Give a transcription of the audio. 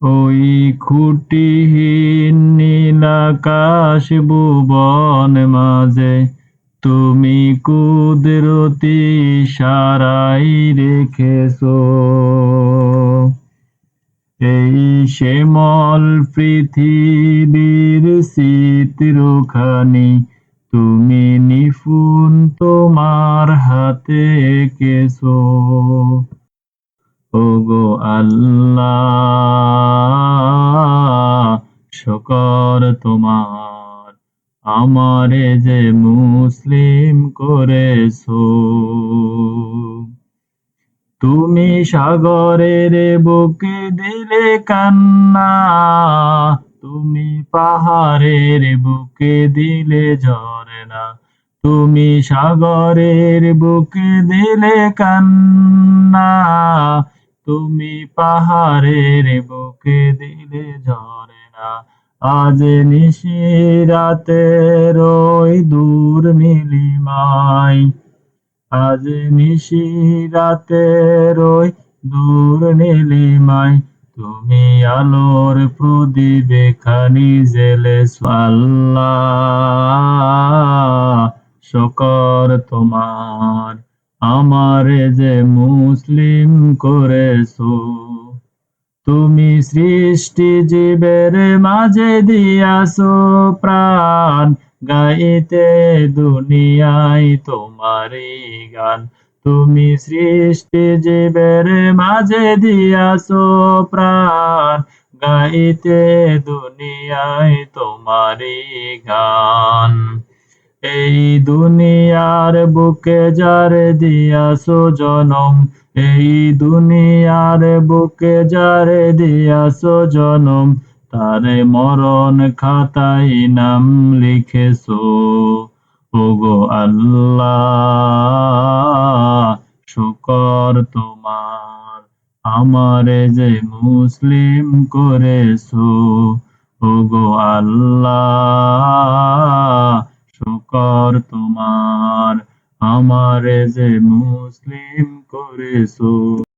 ওই খুঁটিহীন নীল আকাশ ভুবন মাঝে তুমি কুদরতি ইশারায় রেখেছো এই শ্যামল পৃথিবীর চিত্রখানি তুমি নিপুণ তোমার হাতে এঁকেছো ওগো আল্লাহ শুকর তোমার আমারে যে মুসলিম করেছো তুমি সাগরের বুকে দিলে কান্না তুমি পাহাড়ের বুকে দিলে ঝরনা তুমি সাগরের বুকে দিলে কান্না তুমি পাহাড়ের বুকে দিলে ঝরনা আজ নিশিরাতে ওই দূর নীলিমায় আজ নিশিরাতের ওই দূর নীলিমায় তুমি আলোর প্রদীপে খানি জ্বেলেছো আল্লাহ শুকর তোমার আমারে যে মুসলিম করেছো তুমি সৃষ্টি জীবের মাঝে দিয়াছো প্রাণ গাইতে দুনিয়ায় তোমারই গান তুমি সৃষ্টি জীবের মাঝে দিয়াছো প্রাণ গাইতে দুনিয়ায় তোমারই গান এই দুনিয়ার বুকে যারে দিয়াছো জনম এই দুনিয়ার বুকে যারে দিয়াছো জনম তারে মরণ খাতায় নাম লিখেছো ওগো আল্লাহ শুকর তোমার আমারে যে মুসলিম করেছো ওগো আল্লাহ শুকর তোমার আমারে যে মুসলিম করেছো